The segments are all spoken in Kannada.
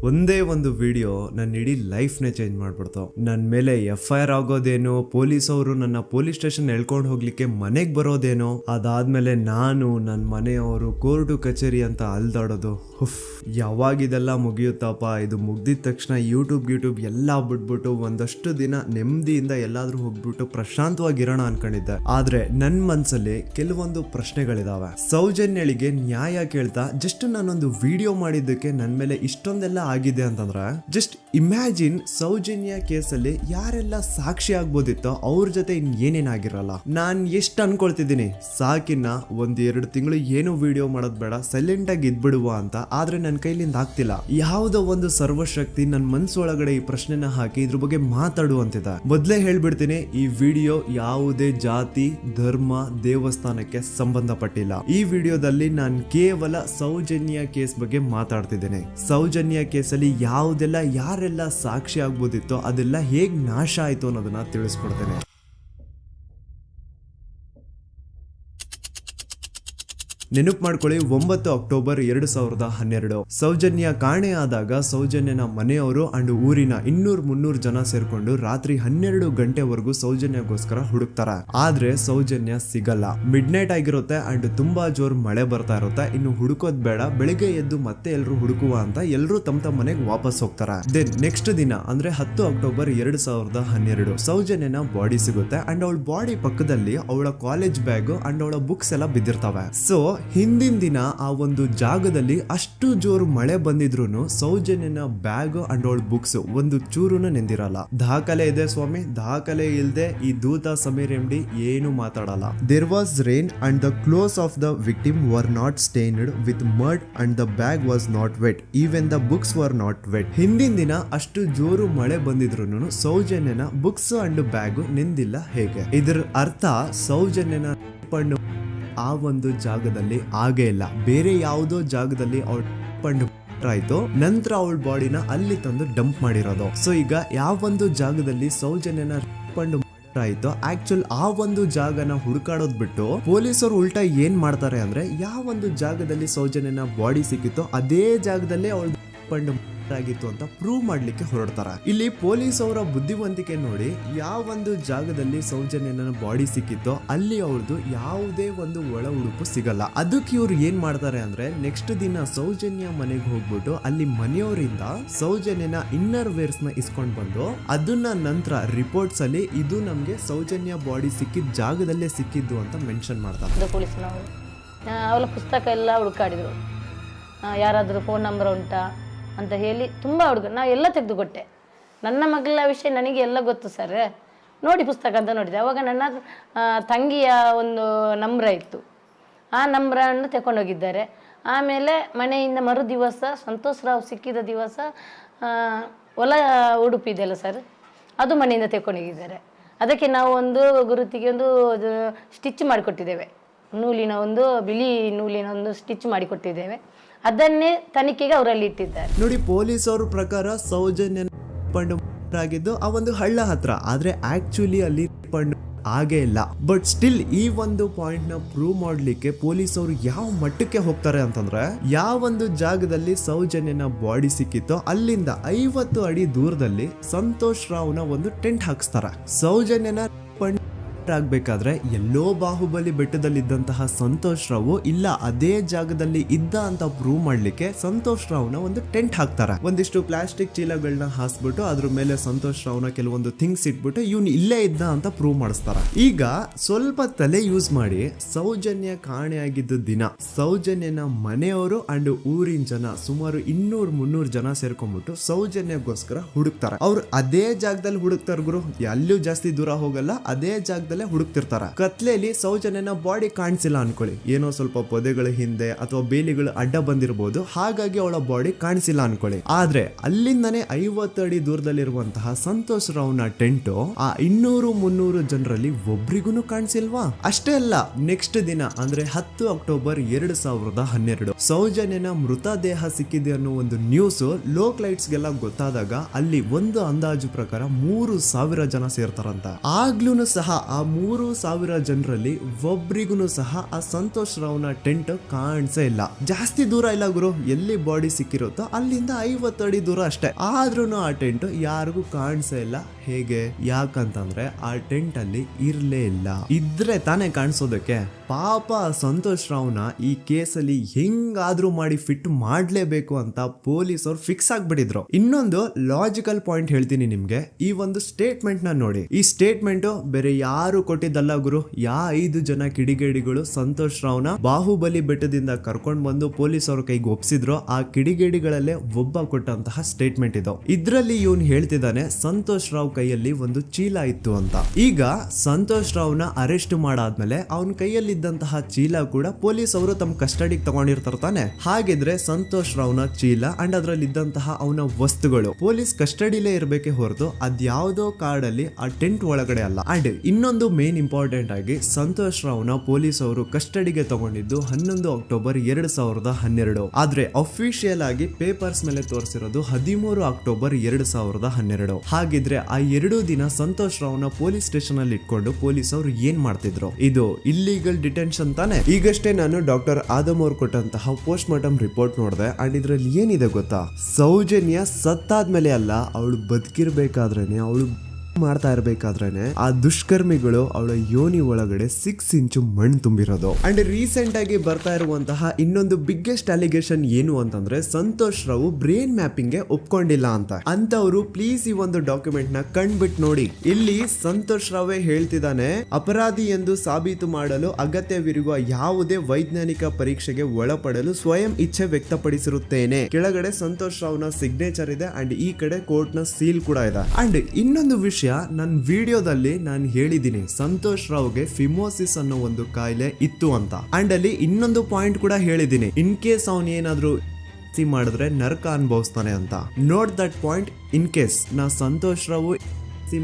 ಒಂದೇ ಒಂದು ವಿಡಿಯೋ ನನ್ನ ಇಡೀ ಲೈಫ್ನೇ ಚೇಂಜ್ ಮಾಡ್ಬಿಡ್ತು. ನನ್ನ ಮೇಲೆ FIR ಆಗೋದೇನೋ, ಪೊಲೀಸ್ ಅವರು ನನ್ನ ಪೊಲೀಸ್ ಸ್ಟೇಷನ್ ಎಳ್ಕೊಂಡು ಹೋಗ್ಲಿಕ್ಕೆ ಮನೆಗೆ ಬರೋದೇನೋ, ಅದಾದ್ಮೇಲೆ ನಾನು ನನ್ನ ಮನೆಯವರು ಕೋರ್ಟು ಕಚೇರಿ ಅಂತ ಅಲ್ದಾಡೋದು. ಯಾವಾಗ ಇದೆಲ್ಲ ಮುಗಿಯುತ್ತಪ್ಪ, ಇದು ಮುಗ್ದಿದ ತಕ್ಷಣ ಯೂಟ್ಯೂಬ್ ಎಲ್ಲ ಬಿಟ್ಬಿಟ್ಟು ಒಂದಷ್ಟು ದಿನ ನೆಮ್ಮದಿಯಿಂದ ಎಲ್ಲಾದ್ರೂ ಹೋಗ್ಬಿಟ್ಟು ಪ್ರಶಾಂತವಾಗಿರೋಣ ಅನ್ಕೊಂಡಿದ್ದೆ. ಆದ್ರೆ ನನ್ನ ಮನ್ಸಲ್ಲಿ ಕೆಲವೊಂದು ಪ್ರಶ್ನೆಗಳಿದಾವೆ. ಸೌಜನ್ಯಳಿಗೆ ನ್ಯಾಯ ಕೇಳ್ತಾ ಜಸ್ಟ್ ನಾನೊಂದು ವಿಡಿಯೋ ಮಾಡಿದ್ದಕ್ಕೆ ನನ್ನ ಮೇಲೆ ಇಷ್ಟೊಂದೆಲ್ಲ ಆಗಿದೆ ಅಂತಂದ್ರೆ, ಜಸ್ಟ್ ಇಮ್ಯಾಜಿನ್ ಸೌಜನ್ಯ ಕೇಸಲ್ಲಿ ಯಾರೆಲ್ಲ ಸಾಕ್ಷಿ ಆಗ್ಬೋದಿತ್ತೋ ಅವ್ರ ಜೊತೆ ಏನೇನಾಗಿರಲ್ಲ. ನಾನ್ ಎಷ್ಟು ಅನ್ಕೊಳ್ತಿದ್ದೀನಿ, ಸಾಕಿನ್ನ 1-2 ತಿಂಗಳು ಏನು ವಿಡಿಯೋ ಮಾಡೋದ್ ಬೇಡ, ಸೈಲೆಂಟ್ ಆಗಿ ಇದ್ಬಿಡುವ ಅಂತ. ಆದ್ರೆ ನನ್ನ ಕೈಲಿಂದ ಆಗ್ತಿಲ್ಲ. ಯಾವುದೋ ಒಂದು ಸರ್ವಶಕ್ತಿ ನನ್ನ ಮನ್ಸೊಳಗಡೆ ಈ ಪ್ರಶ್ನೆನ ಹಾಕಿ ಇದ್ರ ಬಗ್ಗೆ ಮಾತಾಡುವಂತಿದೆ. ಮೊದ್ಲೇ ಹೇಳ್ಬಿಡ್ತೀನಿ, ಈ ವಿಡಿಯೋ ಯಾವುದೇ ಜಾತಿ, ಧರ್ಮ, ದೇವಸ್ಥಾನಕ್ಕೆ ಸಂಬಂಧಪಟ್ಟಿಲ್ಲ. ಈ ವಿಡಿಯೋದಲ್ಲಿ ನಾನು ಕೇವಲ ಸೌಜನ್ಯ ಕೇಸ್ ಬಗ್ಗೆ ಮಾತಾಡ್ತಿದ್ದೇನೆ. ಸೌಜನ್ಯ ಕೇಸಲ್ಲಿ ಯಾವುದೆಲ್ಲ ಯಾರೆಲ್ಲ ಸಾಕ್ಷಿ ಆಗ್ಬೋದಿತ್ತೋ ಅದೆಲ್ಲ ಹೇಗ್ ನಾಶ ಆಯ್ತು ಅನ್ನೋದನ್ನ ತಿಳಿಸ್ಕೊಡ್ತೇನೆ. ನೆನಪು ಮಾಡ್ಕೊಳ್ಳಿ, 9 ಅಕ್ಟೋಬರ್ 2012 ಸೌಜನ್ಯ ಕಾಣೆ ಆದಾಗ ಸೌಜನ್ಯನ ಮನೆಯವರು ಅಂಡ್ ಊರಿನ 200-300 ಜನ ಸೇರ್ಕೊಂಡು ರಾತ್ರಿ 12 ಗಂಟೆವರೆಗೂ ಸೌಜನ್ಯಗೋಸ್ಕರ ಹುಡುಕ್ತಾರ. ಆದ್ರೆ ಸೌಜನ್ಯ ಸಿಗಲ್ಲ. ಮಿಡ್ ನೈಟ್ ಆಗಿರುತ್ತೆ ಅಂಡ್ ತುಂಬಾ ಜೋರ್ ಮಳೆ ಬರ್ತಾ ಇರುತ್ತೆ. ಇನ್ನು ಹುಡುಕೋದ್ ಬೇಡ, ಬೆಳಿಗ್ಗೆ ಎದ್ದು ಮತ್ತೆ ಎಲ್ರು ಹುಡುಕುವ ಅಂತ ಎಲ್ರು ತಮ್ಮ ಮನೆಗೆ ವಾಪಸ್ ಹೋಗ್ತಾರ. ದೆನ್ ನೆಕ್ಸ್ಟ್ ದಿನ ಅಂದ್ರೆ 10 ಅಕ್ಟೋಬರ್ 2012 ಸೌಜನ್ಯನ ಬಾಡಿ ಸಿಗುತ್ತೆ ಅಂಡ್ ಅವಳ ಬಾಡಿ ಪಕ್ಕದಲ್ಲಿ ಅವಳ ಕಾಲೇಜ್ ಬ್ಯಾಗ್ ಅಂಡ್ ಅವಳ ಬುಕ್ಸ್ ಎಲ್ಲ ಬಿದ್ದಿರ್ತವೆ. ಸೊ ಹಿಂದಿನ ದಿನ ಆ ಒಂದು ಜಾಗದಲ್ಲಿ ಅಷ್ಟು ಜೋರು ಮಳೆ ಬಂದಿದ್ರು ಸೌಜನ್ಯನ ಬ್ಯಾಗ್ ಅಂಡ್ ಅವಳ ಬುಕ್ಸ್ ಒಂದು ಚೂರುನು ನೆಂದಿರಲ್ಲ. ದಾಖಲೆ ಇದೆ ಸ್ವಾಮಿ, ದಾಖಲೆ ಇಲ್ದೆ ಈ ದೂತ ಸಮೀರ್ MD ಏನು ಮಾತಾಡಲ್ಲ. There was rain and the clothes of the victim were not stained with mud and the bag was not wet, even the books were not wet. ಹಿಂದಿನ ದಿನ ಅಷ್ಟು ಜೋರು ಮಳೆ ಬಂದಿದ್ರು ಸೌಜನ್ಯನ ಬುಕ್ಸ್ ಅಂಡ್ ಬ್ಯಾಗ್ ನೆಂದಿಲ್ಲ. ಹೇಗೆ? ಇದರ ಅರ್ಥ ಸೌಜನ್ಯನ ಆ ಒಂದು ಜಾಗದಲ್ಲಿ ಆಗೇ ಇಲ್ಲ, ಬೇರೆ ಯಾವುದೋ ಜಾಗದಲ್ಲಿ ಅವಳು ಆಯ್ತು. ನಂತರ ಅವಳ ಬಾಡಿನ ಅಲ್ಲಿ ತಂದು ಡಂಪ್ ಮಾಡಿರೋದು. ಸೊ ಈಗ ಯಾವೊಂದು ಜಾಗದಲ್ಲಿ ಸೌಜನ್ಯನ ಆಯ್ತು, ಆಕ್ಚುಲ್ ಆ ಒಂದು ಜಾಗನ ಹುಡುಕಾಡೋದ್ ಬಿಟ್ಟು ಪೊಲೀಸರು ಉಲ್ಟಾ ಏನ್ ಮಾಡ್ತಾರೆ ಅಂದ್ರೆ, ಯಾವೊಂದು ಜಾಗದಲ್ಲಿ ಸೌಜನ್ಯನ ಬಾಡಿ ಸಿಕ್ಕಿತ್ತೋ ಅದೇ ಜಾಗದಲ್ಲೇ ಅವಳು ಆಗಿತ್ತು ಅಂತ ಪ್ರೂವ್ ಮಾಡ್ಲಿಕ್ಕೆ ಹೊರಡ್ತಾರ. ಇಲ್ಲಿ ಪೊಲೀಸ್ ಅವರ ಬುದ್ಧಿವಂತಿಕೆ ನೋಡಿ, ಯಾವೊಂದು ಜಾಗದಲ್ಲಿ ಸೌಜನ್ಯನ ಬಾಡಿ ಸಿಕ್ಕಿತ್ತೋ ಅಲ್ಲಿ ಅವ್ರದ್ದು ಯಾವುದೇ ಒಂದು ಒಳ ಉಡುಪು ಸಿಗಲ್ಲ. ಅದಕ್ಕೆ ಇವ್ರು ಏನ್ ಮಾಡ್ತಾರೆ ಅಂದ್ರೆ, ನೆಕ್ಸ್ಟ್ ದಿನ ಸೌಜನ್ಯ ಮನೆಗೆ ಹೋಗ್ಬಿಟ್ಟು ಅಲ್ಲಿ ಮನೆಯವರಿಂದ ಸೌಜನ್ಯನ ಇನ್ನರ್ ವೇರ್ಸ್ ನ ಇಸ್ಕೊಂಡ್ ಬಂದು ಅದನ್ನ ನಂತರ ರಿಪೋರ್ಟ್ಸ್ ಅಲ್ಲಿ ಇದು ನಮ್ಗೆ ಸೌಜನ್ಯ ಬಾಡಿ ಸಿಕ್ಕಿದ ಜಾಗದಲ್ಲೇ ಸಿಕ್ಕಿದ್ದು ಅಂತ ಮೆನ್ಷನ್ ಮಾಡ್ತಾರೆ. ಪೊಲೀಸ್ನವರು ಅವಳ ಪುಸ್ತಕ ಎಲ್ಲ ಹುಡುಕಾಡಿದ್ರು, ಯಾರಾದ್ರೂ ಫೋನ್ ನಂಬರ್ ಉಂಟಾ ಅಂತ ಹೇಳಿ ತುಂಬ ನಾ ಎಲ್ಲ ತೆಗೆದುಕೊಟ್ಟೆ. ನನ್ನ ಮಗಳ ವಿಷಯ ನನಗೆ ಎಲ್ಲ ಗೊತ್ತು ಸರ್, ನೋಡಿ ಪುಸ್ತಕ ಅಂತ ನೋಡಿದೆ. ಅವಾಗ ನನ್ನ ತಂಗಿಯ ಒಂದು ನಂಬ್ರ ಇತ್ತು, ಆ ನಂಬ್ರನ್ನು ತಗೊಂಡೋಗಿದ್ದಾರೆ. ಆಮೇಲೆ ಮನೆಯಿಂದ ಮರು ದಿವಸ ಸಂತೋಷ್ ರಾವ್ ಸಿಕ್ಕಿದ ದಿವಸ ಹೊಲ ಉಡುಪು ಇದೆಯಲ್ಲ ಸರ್, ಅದು ಮನೆಯಿಂದ ತಗೊಂಡೋಗಿದ್ದಾರೆ. ಅದಕ್ಕೆ ನಾವು ಒಂದು ಗುರುತಿಗೆ ಒಂದು ಸ್ಟಿಚ್ ಮಾಡಿಕೊಟ್ಟಿದ್ದೇವೆ, ನೂಲಿನ ಒಂದು ಬಿಳಿ ನೂಲಿನ ಒಂದು ಸ್ಟಿಚ್ ಮಾಡಿಕೊಟ್ಟಿದ್ದೇವೆ. ಅದನ್ನೇ ತನಿಖೆಗೆ ಅವರಲ್ಲಿ ಇಟ್ಟಿದ್ದಾರೆ. ನೋಡಿ, ಪೊಲೀಸ್ ಅವ್ರ ಪ್ರಕಾರ ಸೌಜನ್ಯ ಆಗಿದ್ದು ಆ ಒಂದು ಹಳ್ಳ ಹತ್ರ, ಆದ್ರೆ ಆಕ್ಚುಲಿ ಅಲ್ಲಿ ಆಗೇ ಇಲ್ಲ. ಬಟ್ ಸ್ಟಿಲ್ ಈ ಒಂದು ಪಾಯಿಂಟ್ ನ ಪ್ರೂವ್ ಮಾಡ್ಲಿಕ್ಕೆ ಪೊಲೀಸ್ ಅವರು ಯಾವ ಮಟ್ಟಕ್ಕೆ ಹೋಗ್ತಾರೆ ಅಂತಂದ್ರೆ, ಯಾವೊಂದು ಜಾಗದಲ್ಲಿ ಸೌಜನ್ಯನ ಬಾಡಿ ಸಿಕ್ಕಿತ್ತೋ ಅಲ್ಲಿಂದ 50 ಅಡಿ ದೂರದಲ್ಲಿ ಸಂತೋಷ್ ರಾವ್ನ ಒಂದು ಟೆಂಟ್ ಹಾಕ್ಸ್ತಾರ. ಸೌಜನ್ಯನ ಆಗ್ಬೇಕಾದ್ರೆ ಎಲ್ಲೋ ಬಾಹುಬಲಿ ಬೆಟ್ಟದಲ್ಲಿ ಇದ್ದಂತಹ ಸಂತೋಷ್ ರಾವ್ ಇಲ್ಲ ಅದೇ ಜಾಗದಲ್ಲಿ ಇದ್ದ ಅಂತ ಪ್ರೂವ್ ಮಾಡ್ಲಿಕ್ಕೆ ಸಂತೋಷ್ ರಾವ್ನ ಒಂದು ಟೆಂಟ್ ಹಾಕ್ತಾರೆ. ಒಂದಿಷ್ಟು ಪ್ಲಾಸ್ಟಿಕ್ ಚೀಲಗಳನ್ನ ಹಾಸ್ಬಿಟ್ಟು ಅದ್ರ ಮೇಲೆ ಸಂತೋಷ್ ರಾವ್ನ ಕೆಲವೊಂದು ಥಿಂಗ್ಸ್ ಇಟ್ಬಿಟ್ಟು ಇವ್ನು ಇಲ್ಲೇ ಇದ್ದ ಅಂತ ಪ್ರೂವ್ ಮಾಡಿಸ್ತಾರ. ಈಗ ಸ್ವಲ್ಪ ತಲೆ ಯೂಸ್ ಮಾಡಿ, ಸೌಜನ್ಯ ಕಾಣೆಯಾಗಿದ್ದ ದಿನ ಸೌಜನ್ಯನ ಮನೆಯವರು ಅಂಡ್ ಊರಿನ ಜನ ಸುಮಾರು 200-300 ಜನ ಸೇರ್ಕೊಂಡ್ಬಿಟ್ಟು ಸೌಜನ್ಯಗೋಸ್ಕರ ಹುಡುಕ್ತಾರೆ. ಅವ್ರು ಅದೇ ಜಾಗದಲ್ಲಿ ಹುಡುಕ್ತಾರ ಗುರು, ಎಲ್ಲೂ ಜಾಸ್ತಿ ದೂರ ಹೋಗಲ್ಲ, ಅದೇ ಜಾಗದಲ್ಲಿ ಹುಡುಕ್ತಿರ್ತಾರ. ಕತ್ಲೆಯಲ್ಲಿ ಸೌಜನ್ಯನ ಬಾಡಿ ಕಾಣಿಸಿಲ್ಲ ಅನ್ಕೊಳ್ಳಿ, ಏನೋ ಸ್ವಲ್ಪ ಪೊದೆಗಳ ಹಿಂದೆ ಅಥವಾ ಬೇಲಿಗಳು ಅಡ್ಡ ಬಂದಿರಬಹುದು, ಹಾಗಾಗಿ ಅವಳ ಬಾಡಿ ಕಾಣಿಸಿಲ್ಲ ಅನ್ಕೊಳ್ಳಿ. ಆದ್ರೆ ಅಲ್ಲಿಂದನೇ 50 ಅಡಿ ದೂರದಲ್ಲಿರುವಂತಹ ಸಂತೋಷ್ ರಾವ್ನ ಟೆಂಟ್ ಆ 200-300 ಜನರಲ್ಲಿ ಒಬ್ರಿಗೂ ಕಾಣಿಸಿಲ್ವಾ? ಅಷ್ಟೇ ಅಲ್ಲ, ನೆಕ್ಸ್ಟ್ ದಿನ ಅಂದ್ರೆ 10 ಅಕ್ಟೋಬರ್ 2012 ಸೌಜನ್ಯನ ಮೃತದೇಹ ಸಿಕ್ಕಿದೆ ಅನ್ನೋ ಒಂದು ನ್ಯೂಸ್ ಲೋಕ್ ಲೈಟ್ಸ್ ಗೆಲ್ಲ ಗೊತ್ತಾದಾಗ ಅಲ್ಲಿ ಒಂದು ಅಂದಾಜು ಪ್ರಕಾರ 3000 ಜನ ಸೇರ್ತಾರಂತ. ಆಗ್ಲೂ ಸಹ ಆ 3,000 ಜನರಲ್ಲಿ ಒಬ್ರಿಗೂ ಸಹ ಆ ಸಂತೋಷ್ ರಾವ್ನ ಟೆಂಟ್ ಕಾಣಿಸೇ ಇಲ್ಲ. ಜಾಸ್ತಿ ದೂರ ಇಲ್ಲ ಗುರು, ಎಲ್ಲಿ ಬಾಡಿ ಸಿಕ್ಕಿರುತ್ತೋ ಅಲ್ಲಿಂದ 50 ಅಡಿ ದೂರ ಅಷ್ಟೇ. ಆದ್ರೂ ಆ ಟೆಂಟ್ ಯಾರಿಗೂ ಕಾಣಿಸೇ ಇಲ್ಲ. ಹೇಗೆ? ಯಾಕಂತಂದ್ರೆ ಆ ಟೆಂಟ್ ಅಲ್ಲಿ ಇರ್ಲೇ ಇಲ್ಲ. ಇದ್ರೆ ತಾನೇ ಕಾಣಿಸೋದಕ್ಕೆ. ಪಾಪ ಸಂತೋಷ್ ರಾವ್ನ ಈ ಕೇಸಲ್ಲಿ ಹೆಂಗಾದ್ರೂ ಮಾಡಿ ಫಿಟ್ ಮಾಡ್ಲೇಬೇಕು ಅಂತ ಪೊಲೀಸ್ ಅವ್ರು ಫಿಕ್ಸ್ ಆಗ್ಬಿಟ್ಟಿದ್ರು. ಇನ್ನೊಂದು ಲಾಜಿಕಲ್ ಪಾಯಿಂಟ್ ಹೇಳ್ತೀನಿ ನಿಮ್ಗೆ. ಈ ಒಂದು ಸ್ಟೇಟ್ಮೆಂಟ್ ನ ನೋಡಿ. ಈ ಸ್ಟೇಟ್ಮೆಂಟ್ ಬೇರೆ ಯಾರು ಕೊಟ್ಟಿದ್ದಲ್ಲ ಗುರು. 5 ಜನ ಕಿಡಿಗೇಡಿಗಳು ಸಂತೋಷ್ ರಾವ್ನ ಬಾಹುಬಲಿ ಬೆಟ್ಟದಿಂದ ಕರ್ಕೊಂಡ್ ಬಂದು ಪೊಲೀಸ್ ಅವ್ರ ಕೈಗೆ ಒಪ್ಸಿದ್ರು. ಆ ಕಿಡಿಗೇಡಿಗಳಲ್ಲೇ ಒಬ್ಬ ಕೊಟ್ಟಂತಹ ಸ್ಟೇಟ್ಮೆಂಟ್ ಇದು. ಇದ್ರಲ್ಲಿ ಇವನ್ ಹೇಳ್ತಿದ್ದಾನೆ ಸಂತೋಷ್ ರಾವ್ ಕೈಯಲ್ಲಿ ಒಂದು ಚೀಲ ಇತ್ತು ಅಂತ. ಈಗ ಸಂತೋಷ್ ರಾವ್ನ ಅರೆಸ್ಟ್ ಮಾಡಾದ್ಮೇಲೆ ಅವನ ಕೈಯಲ್ಲಿ ಇದ್ದಂತಹ ಚೀಲ ಕೂಡ ಪೊಲೀಸ್ ಅವರು ತಮ್ಮ ಕಸ್ಟಡಿಗೆ ತಗೊಂಡಿರ್ತಾರೆ ತಾನೆ. ಹಾಗಿದ್ರೆ ಸಂತೋಷ್ ರಾವ್ನ ಚೀಲ ಅಂಡ್ ಅದ್ರಲ್ಲಿ ಇದ್ದಂತಹ ಅವನ ವಸ್ತುಗಳು ಪೊಲೀಸ್ ಕಸ್ಟಡಿಲೇ ಇರ್ಬೇಕೆ ಹೊರತು ಅದ್ಯಾವುದೋ ಕಾಡಲ್ಲಿ ಆ ಟೆಂಟ್ ಒಳಗಡೆ ಅಲ್ಲ. ಅಂಡ್ ಇನ್ನೊಂದು ಮೇನ್ ಇಂಪಾರ್ಟೆಂಟ್ ಆಗಿ ಸಂತೋಷ್ ರಾವ್ನ ಪೊಲೀಸ್ ಅವರು ಕಸ್ಟಡಿಗೆ ತಗೊಂಡಿದ್ದು 11 ಅಕ್ಟೋಬರ್ 2012. ಆದ್ರೆ ಅಫಿಷಿಯಲ್ ಆಗಿ ಪೇಪರ್ಸ್ ಮೇಲೆ ತೋರಿಸಿರೋದು 13 ಅಕ್ಟೋಬರ್ 2012. ಹಾಗಿದ್ರೆ ಆ 2 ದಿನ ಸಂತೋಷ್ ರಾವ್ನ ಪೊಲೀಸ್ ಸ್ಟೇಷನ್ ಅಲ್ಲಿ ಇಟ್ಕೊಂಡು ಪೊಲೀಸ್ ಅವರು ಏನ್ ಮಾಡ್ತಿದ್ರು? ಇದು ಇಲ್ಲಿಗಲ್ ಡಿಟೆನ್ಷನ್ ತಾನೆ. ಈಗಷ್ಟೇ ನಾನು ಡಾಕ್ಟರ್ ಆದಮ್ ಅವ್ರು ಕೊಟ್ಟಂತಹ ಪೋಸ್ಟ್ ಮಾರ್ಟಮ್ ರಿಪೋರ್ಟ್ ನೋಡಿದೆ. ಅಂಡ್ ಇದ್ರಲ್ಲಿ ಏನಿದೆ ಗೊತ್ತಾ? ಸೌಜನ್ಯ ಸತ್ತಾದ್ಮೇಲೆ ಅಲ್ಲ, ಅವಳು ಬದುಕಿರ್ಬೇಕಾದ್ರೇನೆ, ಅವಳು ಮಾಡ್ತಾ ಇರ್ಬೇಕಾದ್ರೇನೆ ಆ ದುಷ್ಕರ್ಮಿಗಳು ಅವಳ ಯೋನಿ ಒಳಗಡೆ 6 ಇಂಚು ಮಣ್ಣು ತುಂಬಿರೋದು. ಅಂಡ್ ರೀಸೆಂಟ್ ಆಗಿ ಬರ್ತಾ ಇರುವಂತಹ ಇನ್ನೊಂದು ಬಿಗ್ಗೆಸ್ಟ್ ಅಲಿಗೇಷನ್ ಏನು ಅಂತಂದ್ರೆ ಸಂತೋಷ್ ರಾವ್ ಬ್ರೈನ್ ಮ್ಯಾಪಿಂಗ್ ಗೆ ಒಪ್ಕೊಂಡಿಲ್ಲ ಅಂತ. ಅಂತವ್ರು ಪ್ಲೀಸ್ ಈ ಒಂದು ಡಾಕ್ಯುಮೆಂಟ್ ನ ಕಂಡ್ಬಿಟ್ಟು ನೋಡಿ. ಇಲ್ಲಿ ಸಂತೋಷ್ ರಾವೇ ಹೇಳ್ತಿದ್ದಾನೆ, ಅಪರಾಧಿ ಎಂದು ಸಾಬೀತು ಮಾಡಲು ಅಗತ್ಯವಿರುವ ಯಾವುದೇ ವೈಜ್ಞಾನಿಕ ಪರೀಕ್ಷೆಗೆ ಒಳಪಡಲು ಸ್ವಯಂ ಇಚ್ಛೆ ವ್ಯಕ್ತಪಡಿಸಿರುತ್ತೇನೆ. ಕೆಳಗಡೆ ಸಂತೋಷ್ ರಾವ್ನ ಸಿಗ್ನೇಚರ್ ಇದೆ ಅಂಡ್ ಈ ಕಡೆ ಕೋರ್ಟ್ ನ ಸೀಲ್ ಕೂಡ ಇದೆ. ಅಂಡ್ ಇನ್ನೊಂದು ವಿಷಯ, ನನ್ನ ವಿಡಿಯೋದಲ್ಲಿ ನಾನು ಹೇಳಿದ್ದೀನಿ ಸಂತೋಷ್ ರಾವ್ಗೆ ಫಿಮೋಸಿಸ್ ಅನ್ನೋ ಒಂದು ಕಾಯಿಲೆ ಇತ್ತು ಅಂತ. ಅಂಡ್ ಅಲ್ಲಿ ಇನ್ನೊಂದು ಪಾಯಿಂಟ್ ಕೂಡ ಹೇಳಿದ್ದೀನಿ, ಇನ್ ಕೇಸ್ ಅವನ್ ಏನಾದ್ರು ಮಾಡಿದ್ರೆ ನರಕ ಅನುಭವಿಸ್ತಾನೆ ಅಂತ. Note that point. In case ನಾ ಸಂತೋಷ್ ರಾವ್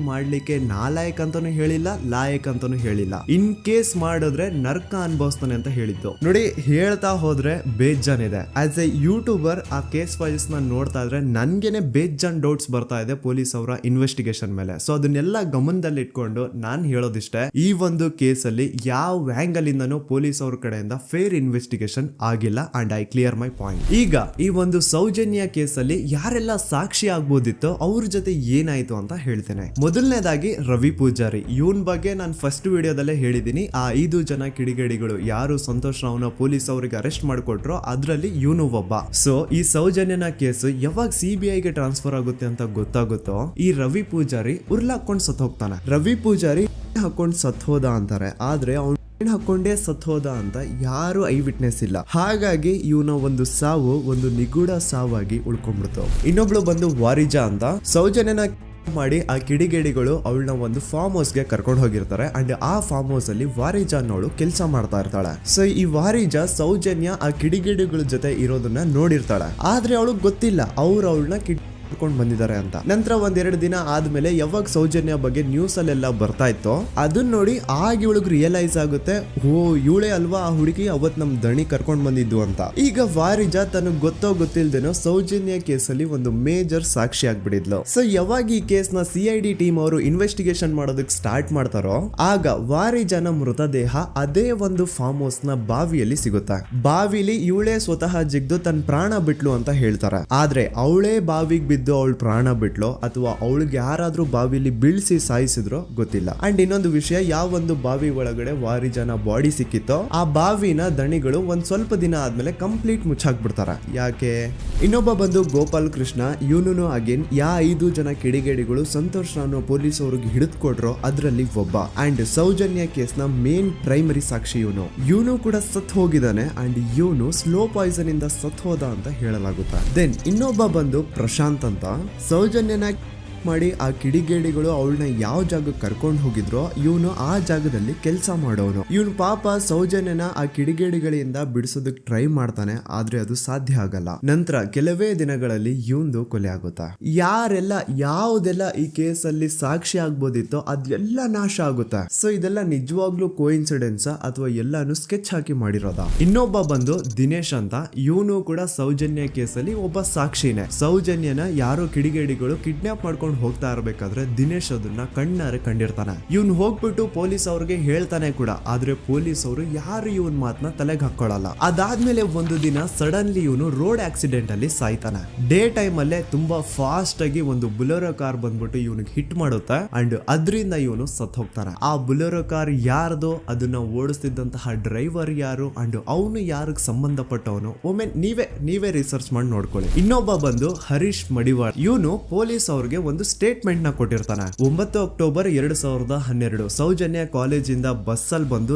ಮಾಡ್ಲಿಕ್ಕೆ ನಾಲಾಯಕ್ ಅಂತಾನು ಹೇಳಿಲ್ಲ, ಲಾಯಕ್ ಅಂತಾನು ಹೇಳಿಲ್ಲ. ಇನ್ ಕೇಸ್ ಮಾಡಿದ್ರೆ ನರ್ಕ ಅನುಭವಿಸ್ತಾನೆ ಅಂತ ಹೇಳಿದ್ದು. ನೋಡಿ, ಹೇಳ್ತಾ ಹೋದ್ರೆ ಬೇಜಾನ್ ಇದೆ. ಆಸ್ ಎ ಯೂಟ್ಯೂಬರ್ ಆ ಕೇಸ್ ಫೈಲ್ಸ್ ನ ನೋಡ್ತಾ ಇದ್ರೆ ನನ್ಗೆನೆ ಬೇಜಾನ್ ಡೌಟ್ಸ್ ಬರ್ತಾ ಇದೆ ಪೊಲೀಸ್ ಅವರ ಇನ್ವೆಸ್ಟಿಗೇಷನ್ ಮೇಲೆ. ಸೊ ಅದನ್ನೆಲ್ಲ ಗಮನದಲ್ಲಿ ಇಟ್ಕೊಂಡು ನಾನ್ ಹೇಳೋದಿಷ್ಟೇ, ಈ ಒಂದು ಕೇಸ್ ಅಲ್ಲಿ ಯಾವ ಆಂಗಲ್ ಇಂದನೂ ಪೊಲೀಸ್ ಅವ್ರ ಕಡೆಯಿಂದ ಫೇರ್ ಇನ್ವೆಸ್ಟಿಗೇಷನ್ ಆಗಿಲ್ಲ. And I clear my point. ಈಗ ಈ ಒಂದು ಸೌಜನ್ಯ ಕೇಸ್ ಅಲ್ಲಿ ಯಾರೆಲ್ಲ ಸಾಕ್ಷಿ ಆಗ್ಬೋದಿತ್ತು, ಅವ್ರ ಜೊತೆ ಏನಾಯ್ತು ಅಂತ ಹೇಳ್ತೇನೆ. ಮೊದಲನೇದಾಗಿ ರವಿ ಪೂಜಾರಿ. ಇವನ್ ಬಗ್ಗೆ ನಾನು ಫಸ್ಟ್ ವಿಡಿಯೋದಲ್ಲೇ ಹೇಳಿದೀನಿ. ಆ 5 ಜನ ಕಿಡಿಗೇಡಿಗಳು ಯಾರು ಸಂತೋಷ್ ರಾವ್ನ ಪೊಲೀಸ್ ಅವರಿಗೆ ಅರೆಸ್ಟ್ ಮಾಡಿಕೊಟ್ರು ಅದ್ರಲ್ಲಿ ಇವನು ಒಬ್ಬ. ಸೊ ಈ ಸೌಜನ್ಯನ ಕೇಸ್ ಯಾವಾಗ CBI ಗೆ ಟ್ರಾನ್ಸ್ಫರ್ ಆಗುತ್ತೆ ಅಂತ ಗೊತ್ತಾಗುತ್ತೋ, ಈ ರವಿ ಪೂಜಾರಿ ಉರ್ಲಾಕೊಂಡು ಸತ್ ಹೋಗ್ತಾನೆ. ರವಿ ಪೂಜಾರಿ ಹಾಕೊಂಡು ಸತ್ ಹೋದ ಅಂತಾರೆ, ಆದ್ರೆ ಅವ್ನು ಹಾಕೊಂಡೇ ಸತ್ ಹೋದ ಅಂತ ಯಾರು ಐ ವಿಟ್ನೆಸ್ ಇಲ್ಲ. ಹಾಗಾಗಿ ಇವನ ಒಂದು ಸಾವು ಒಂದು ನಿಗೂಢ ಸಾವಾಗಿ ಉಳ್ಕೊಂಡ್ಬಿಡ್ತು. ಇನ್ನೊಬ್ಳು ಬಂದು ವಾರಿಜಾ ಅಂತ. ಸೌಜನ್ಯನ ಮಾಡಿ ಆ ಕಿಡಿಗೇಡಿಗಳು ಅವಳನ್ನ ಒಂದು ಫಾರ್ಮ್ ಹೌಸ್ ಗೆ ಕರ್ಕೊಂಡು ಹೋಗಿರ್ತಾರೆ. ಅಂಡ್ ಆ ಫಾರ್ಮ್ ಹೌಸ್ ಅಲ್ಲಿ ವಾರಿಜಾ ಅನ್ನೋಳು ಕೆಲಸ ಮಾಡ್ತಾ ಇರ್ತಾಳೆ. ಸೊ ಈ ವಾರಿಜಾ ಸೌಜನ್ಯ ಆ ಕಿಡಿಗೇಡಿಗಳ ಜೊತೆ ಇರೋದನ್ನ ನೋಡಿರ್ತಾಳೆ, ಆದ್ರೆ ಅವಳಿಗೆ ಗೊತ್ತಿಲ್ಲ ಅವ್ರು ಅವಳನ್ನ ಕೊಂಡು ಬಂದಿದ್ದಾರೆ ಅಂತ. ನಂತರ 1-2 ದಿನ ಆದ್ಮೇಲೆ ಯಾವಾಗ ಸೌಜನ್ಯ ಬಗ್ಗೆ ನ್ಯೂಸ್ ಅಲ್ಲೆಲ್ಲ ಬರ್ತಾ ಇತ್ತು ಅದನ್ನ ನೋಡಿ ಆಗ ಇವಳಿಗೆ ರಿಯಲೈಸ್ ಆಗುತ್ತೆ, ಓ ಇವಳೇ ಅಲ್ವಾ ಆ ಹುಡುಗಿ ಅವತ್ ನಮ್ ದಣಿ ಕರ್ಕೊಂಡ್ ಬಂದಿದ್ದು ಅಂತ. ಈಗ ವಾರಿಜಾ ತನಗ್ ಗೊತ್ತೋ ಗೊತ್ತಿಲ್ದೇನೋ ಸೌಜನ್ಯ ಕೇಸಲ್ಲಿ ಒಂದು ಮೇಜರ್ ಸಾಕ್ಷಿ ಆಗ್ಬಿಡಿದ್ಲು. ಸೊ ಯಾವಾಗ ಈ ಕೇಸ್ ನ CID ಟೀಮ್ ಅವರು ಇನ್ವೆಸ್ಟಿಗೇಷನ್ ಮಾಡೋದಕ್ಕೆ ಸ್ಟಾರ್ಟ್ ಮಾಡ್ತಾರೋ ಆಗ ವಾರಿಜಾನ ಮೃತದೇಹ ಅದೇ ಒಂದು ಫಾರ್ಮ್ ಹೌಸ್ ನ ಬಾವಿಯಲ್ಲಿ ಸಿಗುತ್ತೆ. ಬಾವಿಲಿ ಇವಳೇ ಸ್ವತಃ ಜಿಗ್ದು ತನ್ನ ಪ್ರಾಣ ಬಿಟ್ಲು ಅಂತ ಹೇಳ್ತಾರೆ. ಆದ್ರೆ ಅವಳೇ ಬಾವಿಗೆ ಬಿದ್ದು ಅವಳು ಪ್ರಾಣ ಬಿಟ್ಲು ಅಥವಾ ಅವಳಿಗೆ ಯಾರಾದ್ರೂ ಬಾವಿಲಿ ಬೀಳ್ಸಿ ಸಾಯಿಸಿದ್ರು ಗೊತ್ತಿಲ್ಲ. ಅಂಡ್ ಇನ್ನೊಂದು ವಿಷಯ, ಯಾವ ಒಂದು ಬಾವಿ ಒಳಗಡೆ ವಾರಿಜಾನ ಬಾಡಿ ಸಿಕ್ಕಿತ್ತೋ ಆ ಬಾವಿನ ದಣಿಗಳು ಒಂದ್ ಸ್ವಲ್ಪ ದಿನ ಆದ್ಮೇಲೆ ಕಂಪ್ಲೀಟ್ ಮುಚ್ಚಾಕ್ಬಿಡ್ತಾರೆ. ಯಾಕೆ? ಇನ್ನೊಬ್ಬ ಬಂದು ಗೋಪಾಲ್ ಕೃಷ್ಣ. ಇವನು ಅಗೇನ್ 5 ಜನ ಕಿಡಿಗೇಡಿಗಳು ಸಂತೋಷ್ ರಾವ್ನ ಪೊಲೀಸ್ ಅವ್ರಿಗೆ ಹಿಡಿದು ಕೊಟ್ರು ಅದ್ರಲ್ಲಿ ಒಬ್ಬ. ಅಂಡ್ ಸೌಜನ್ಯ ಕೇಸ್ ನ ಮೇನ್ ಪ್ರೈಮರಿ ಸಾಕ್ಷಿ ಇವನು ಕೂಡ ಸತ್ ಹೋಗಿದ್ದಾನೆ. ಅಂಡ್ ಇವನು ಸ್ಲೋ ಪಾಯ್ಸನ್ ಇಂದ ಸತ್ ಹೋದ ಅಂತ ಹೇಳಲಾಗುತ್ತೆ. ದೆನ್ ಇನ್ನೊಬ್ಬ ಬಂದು ಪ್ರಶಾಂತ್ ಅಂತ. ಸೌಜನ್ಯನ ಮಾಡಿ ಆ ಕಿಡಿಗೇಡಿಗಳು ಅವಳನ್ನ ಯಾವ ಜಾಗಕ್ಕೆ ಕರ್ಕೊಂಡು ಹೋಗಿದ್ರೋ ಇವನು ಆ ಜಾಗದಲ್ಲಿ ಕೆಲಸ ಮಾಡೋನು. ಇವನು ಪಾಪ ಸೌಜನ್ಯನ ಆ ಕಿಡಿಗೇಡಿಗಳಿಂದ ಬಿಡಿಸೋದಕ್ಕೆ ಟ್ರೈ ಮಾಡ್ತಾನೆ, ಆದ್ರೆ ಅದು ಸಾಧ್ಯ ಆಗಲ್ಲ. ನಂತರ ಕೆಲವೇ ದಿನಗಳಲ್ಲಿ ಇವಂದು ಕೊಲೆ ಆಗುತ್ತಾ. ಯಾರೆಲ್ಲ ಯಾವುದೆಲ್ಲ ಈ ಕೇಸಲ್ಲಿ ಸಾಕ್ಷಿ ಆಗ್ಬೋದಿತ್ತೋ ಅದೆಲ್ಲ ನಾಶ ಆಗುತ್ತೆ. ಸೊ ಇದೆಲ್ಲ ನಿಜವಾಗ್ಲೂ ಕೋಇನ್ಸಿಡೆನ್ಸ್ ಅಥವಾ ಎಲ್ಲಾನು ಸ್ಕೆಚ್ ಹಾಕಿ ಮಾಡಿರೋದ. ಇನ್ನೊಬ್ಬ ಬಂದು ದಿನೇಶ್ ಅಂತ. ಇವನು ಕೂಡ ಸೌಜನ್ಯ ಕೇಸಲ್ಲಿ ಒಬ್ಬ ಸಾಕ್ಷಿನೇ. ಸೌಜನ್ಯನ ಯಾರೋ ಕಿಡಿಗೇಡಿಗಳು ಕಿಡ್ನಾಪ್ ಮಾಡ್ಕೊಂಡು ಮಾಡ್ಕೊಂಡು ಹೋಗ್ತಾ ಇರ್ಬೇಕಾದ್ರೆ ದಿನೇಶ್ ಅದನ್ನ ಕಣ್ಣಾರೆ ಕಂಡಿರ್ತಾನೆ. ಇವ್ನು ಹೋಗ್ಬಿಟ್ಟು ಪೊಲೀಸ್ ಅವ್ರಿಗೆ ಹೇಳ್ತಾನೆ ಕೂಡ, ಆದ್ರೆ ಪೊಲೀಸ್ ಅವರು ಯಾರು ಇವನ್ ಮಾತನ್ನ ತಲೆಗೆ ಹಾಕೊಳ್ಳಲ್ಲ. ಅದಾದ್ಮೇಲೆ ಒಂದು ದಿನ ಸಡನ್ಲಿ ಇವನು ರೋಡ್ ಆಕ್ಸಿಡೆಂಟ್ ಅಲ್ಲಿ ಸಾಯ್ತಾನೆ. ಡೇ ಟೈಮ್ ಅಲ್ಲೇ ತುಂಬಾ ಫಾಸ್ಟ್ ಆಗಿ ಒಂದು ಬುಲೆರೋ ಕಾರ್ ಬಂದ್ಬಿಟ್ಟು ಇವನಿಗೆ ಹಿಟ್ ಮಾಡುತ್ತೆ ಅಂಡ್ ಅದರಿಂದ ಇವನು ಸತ್ ಹೋಗ್ತಾನೆ. ಆ ಬುಲೆರೋ ಕಾರ್ ಯಾರ್ದು, ಅದನ್ನ ಓಡಿಸ್ತಿದ್ದಂತಹ ಡ್ರೈವರ್ ಯಾರು ಅಂಡ್ ಅವನು ಯಾರಿಗೆ ಸಂಬಂಧಪಟ್ಟವನು, ಒಮ್ಮೆ ನೀವೇ ರಿಸರ್ಚ್ ಮಾಡಿ ನೋಡ್ಕೊಳ್ಳಿ. ಇನ್ನೊಬ್ಬ ಬಂದು ಹರೀಶ್ ಮಡಿವಾಳ್. ಇವನು ಪೊಲೀಸ್ ಅವ್ರಿಗೆ ಒಂದು ಸ್ಟೇಟ್ಮೆಂಟ್ ನ ಕೊಟ್ಟಿರ್ತಾನೆ. 9 ಅಕ್ಟೋಬರ್ 2012 ಸೌಜನ್ಯ ಕಾಲೇಜಿಂದ ಬಸ್ಸಲ್ಲಿ ಬಂದು